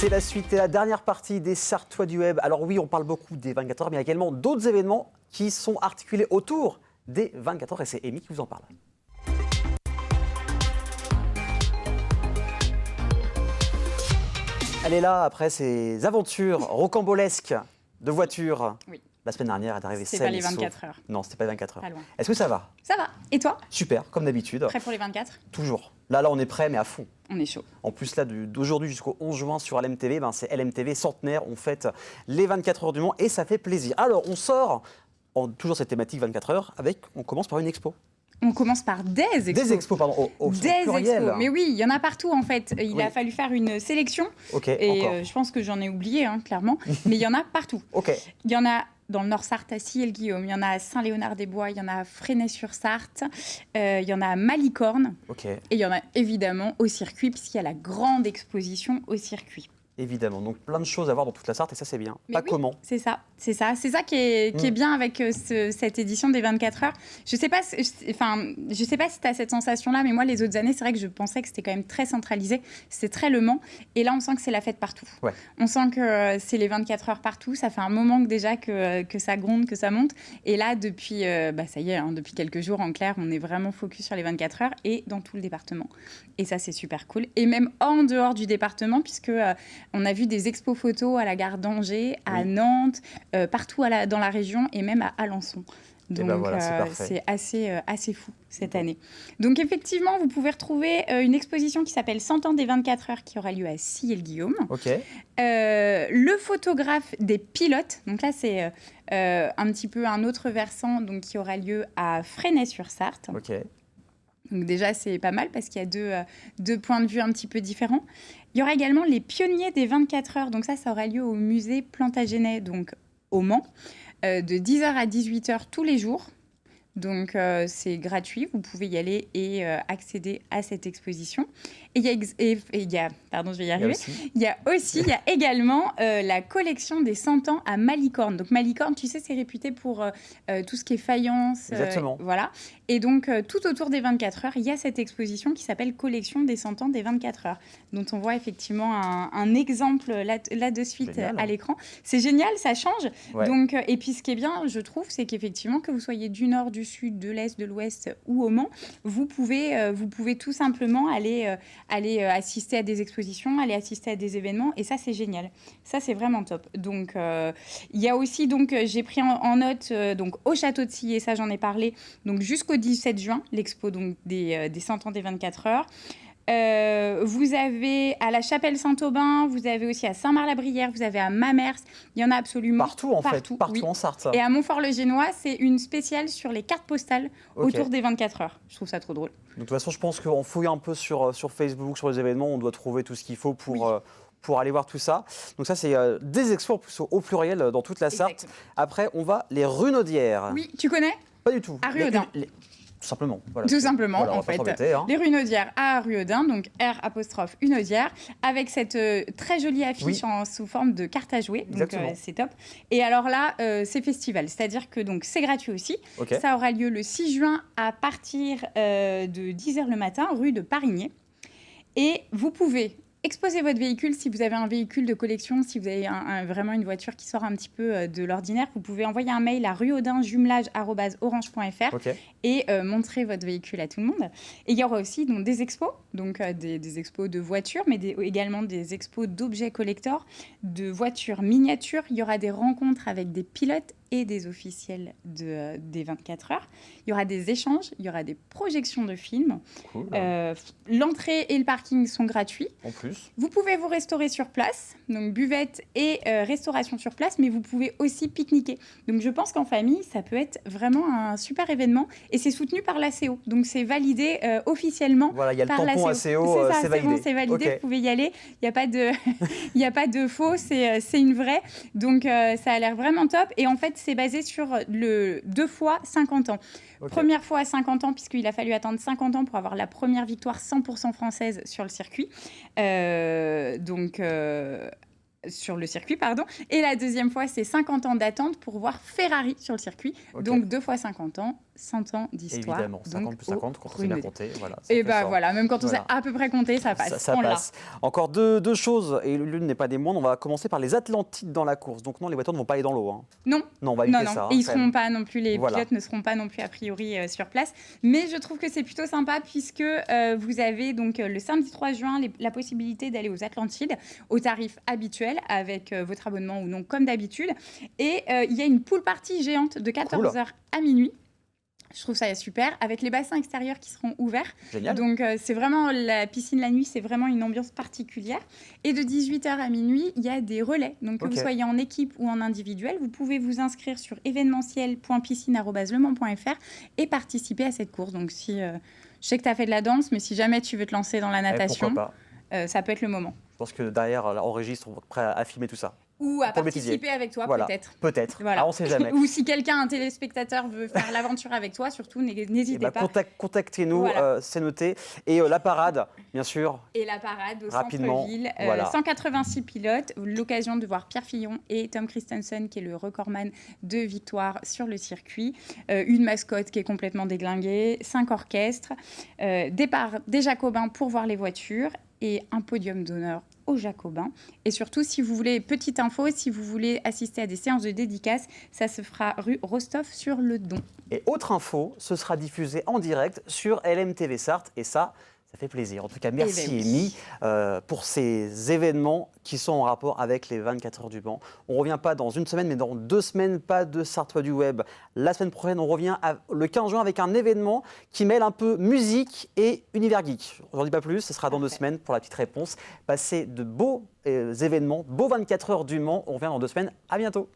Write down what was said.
C'est la suite et la dernière partie des Sartois du Web. Alors oui, on parle beaucoup des 24 heures, mais il y a également d'autres événements qui sont articulés autour des 24 heures et c'est Amy qui vous en parle. Elle est là après ses aventures rocambolesques de voiture. Oui. La semaine dernière, elle est arrivée C'est saine pas les et 24 sauve. heures. Non, c'était pas les 24 heures. Pas loin. Est-ce que ça va? Ça va. Et toi? Super, comme d'habitude. Prêt pour les 24? Toujours. Là, on est prêt, mais à fond. On est chaud. En plus, là, d'aujourd'hui jusqu'au 11 juin sur LMTV, c'est LMTV centenaire. On fête les 24 heures du Mans et ça fait plaisir. Alors, on sort, toujours cette thématique 24 heures, on commence par une expo. On commence par des expos. Des expos, pardon, au pluriel. Expos. Mais oui, il y en a partout en fait. Il a fallu faire une sélection. Ok, et je pense que j'en ai oublié, clairement. Mais il y en a partout. Ok. Il y en a dans le Nord-Sarthe à Ciel-Guillaume, il y en a à Saint-Léonard-des-Bois, il y en a à Fresnay-sur-Sarthe, il y en a à Malicorne. Ok. Et il y en a évidemment au circuit, puisqu'il y a la grande exposition au circuit. Évidemment, donc plein de choses à voir dans toute la Sarthe et ça c'est bien. Mais Pas oui, comment. C'est ça qui est bien avec cette édition des 24 heures. Je sais pas si tu as cette sensation-là, mais moi les autres années, c'est vrai que je pensais que c'était quand même très centralisé, c'était très Le Mans, et là on sent que c'est la fête partout. Ouais. On sent que c'est les 24 heures partout, ça fait un moment déjà que ça gronde, que ça monte, et là depuis, ça y est, depuis quelques jours en clair, on est vraiment focus sur les 24 heures et dans tout le département. Et ça c'est super cool, et même en dehors du département, puisque on a vu des expos photos à la gare d'Angers, à Nantes, partout dans la région et même à Alençon. Donc voilà, c'est assez fou cette année. Donc effectivement, vous pouvez retrouver une exposition qui s'appelle 100 ans des 24 heures qui aura lieu à Ciel-Guillaume. Ok. Le photographe des pilotes, donc là c'est un petit peu un autre versant donc, qui aura lieu à Fresnay-sur-Sarthe. Ok. Donc déjà, c'est pas mal parce qu'il y a deux points de vue un petit peu différents. Il y aura également les pionniers des 24 heures. Donc ça aura lieu au musée Plantagenet, donc au Mans, de 10h à 18h tous les jours. Donc c'est gratuit, vous pouvez y aller et accéder à cette exposition. Et il y a également la collection des 100 ans à Malicorne. Donc Malicorne, tu sais, c'est réputé pour tout ce qui est faïence. Exactement. Voilà. Et donc tout autour des 24 heures, il y a cette exposition qui s'appelle Collection des 100 ans des 24 heures, dont on voit effectivement un exemple là de suite à l'écran. C'est génial, ça change. Ouais. Donc, et puis ce qui est bien, je trouve, c'est qu'effectivement, que vous soyez du nord, du sud, de l'est, de l'ouest ou au Mans, vous pouvez tout simplement aller assister à des expositions, aller assister à des événements, et ça c'est génial. Ça c'est vraiment top. Donc il y a aussi j'ai pris en note donc au château de Sillé, ça j'en ai parlé, donc jusqu'au 17 juin l'expo donc des 100 ans des 24 heures. Vous avez à la Chapelle Saint-Aubin, vous avez aussi à Saint-Marc-la-Brière, vous avez à Mamers, il y en a absolument partout en Sarthe. Et à Montfort-le-Génois, c'est une spéciale sur les cartes postales autour des 24 heures. Je trouve ça trop drôle. Donc, de toute façon, je pense qu'en fouillant un peu sur Facebook, sur les événements, on doit trouver tout ce qu'il faut pour aller voir tout ça. Donc ça, c'est des expos au pluriel dans toute la Sarthe. Exactement. Après, on va les Runaudières. Oui, tu connais? Pas du tout. À Ruaudin. Tout simplement. Voilà. Tout simplement, en fait. Les Runaudières à Ruaudin, donc R'-Unaudière, avec cette très jolie affiche sous forme de carte à jouer. Donc c'est top. Et alors là, c'est festival, c'est-à-dire que c'est gratuit aussi. Okay. Ça aura lieu le 6 juin à partir de 10h le matin, rue de Parigné. Et vous pouvez exposez votre véhicule si vous avez un véhicule de collection, si vous avez vraiment une voiture qui sort un petit peu de l'ordinaire. Vous pouvez envoyer un mail à ruaudinjumelage@orange.fr et montrer votre véhicule à tout le monde. Et il y aura aussi des expos, donc des expos de voitures, mais également des expos d'objets collector, de voitures miniatures. Il y aura des rencontres avec des pilotes et des officiels des 24 heures. Il y aura des échanges, il y aura des projections de films. Cool. L'entrée et le parking sont gratuits. En plus. Vous pouvez vous restaurer sur place, donc buvette et restauration sur place, mais vous pouvez aussi pique-niquer. Donc je pense qu'en famille, ça peut être vraiment un super événement et c'est soutenu par l'ACO. Donc c'est validé officiellement par l'ACO. Voilà, il y a le tampon ACO, c'est validé. Bon, c'est validé, okay. Vous pouvez y aller. Il n'y a pas de faux, c'est une vraie. Donc ça a l'air vraiment top. Et en fait, c'est basé sur 2 fois 50 ans. Okay. Première fois à 50 ans, puisqu'il a fallu attendre 50 ans pour avoir la première victoire 100% française sur le circuit. Sur le circuit, pardon. Et la deuxième fois, c'est 50 ans d'attente pour voir Ferrari sur le circuit. Okay. Donc 2 fois 50 ans, 100 ans d'histoire. Évidemment, 50 plus 50, quand on sait bien compter. Voilà, et voilà, même quand on sait à peu près compter, ça passe. Ça passe. Encore deux choses, et l'une n'est pas des moindres. On va commencer par les Atlantides dans la course. Donc non, les voitures ne vont pas aller dans l'eau. Hein. Non. Non, on va éviter ça. Et ils seront pas non plus, les pilotes ne seront pas non plus a priori sur place. Mais je trouve que c'est plutôt sympa puisque vous avez donc le samedi 3 juin la possibilité d'aller aux Atlantides au tarif habituel avec votre abonnement ou non comme d'habitude. Et il y a une pool party géante de 14h à minuit. Je trouve ça super, avec les bassins extérieurs qui seront ouverts. Génial. Donc, c'est vraiment la piscine la nuit, c'est vraiment une ambiance particulière. Et de 18h à minuit, il y a des relais. Donc, que vous soyez en équipe ou en individuel, vous pouvez vous inscrire sur événementiel.piscine@lemans.fr et participer à cette course. Donc, si je sais que tu as fait de la danse, mais si jamais tu veux te lancer dans la natation, ça peut être le moment. Je pense que derrière, là, on registre, on va être prêt à filmer tout ça. Ou à participer avec toi, peut-être. Peut-être, voilà. On ne sait jamais. Ou si quelqu'un, un téléspectateur, veut faire l'aventure avec toi, surtout, n'hésitez pas. Contactez-nous, c'est noté. Et la parade, bien sûr. Et la parade au centre-ville. 186 pilotes, l'occasion de voir Pierre Fillon et Tom Christensen, qui est le recordman de victoire sur le circuit. Une mascotte qui est complètement déglinguée, 5 orchestres, départ des Jacobins pour voir les voitures et un podium d'honneur aux Jacobins. Et surtout, si vous voulez, petite info, si vous voulez assister à des séances de dédicaces, ça se fera rue Rostov-sur-le-Don. Et autre info, ce sera diffusé en direct sur LMTV Sarthe. Et ça fait plaisir. En tout cas, merci Amy pour ces événements qui sont en rapport avec les 24 heures du Mans. On ne revient pas dans une semaine, mais dans 2 semaines, pas de Sartois du Web. La semaine prochaine, on revient le 15 juin avec un événement qui mêle un peu musique et univers geek. Je n'en dis pas plus, ce sera dans 2 semaines pour la petite réponse. Passez de beaux événements, beaux 24 heures du Mans. On revient dans 2 semaines. À bientôt.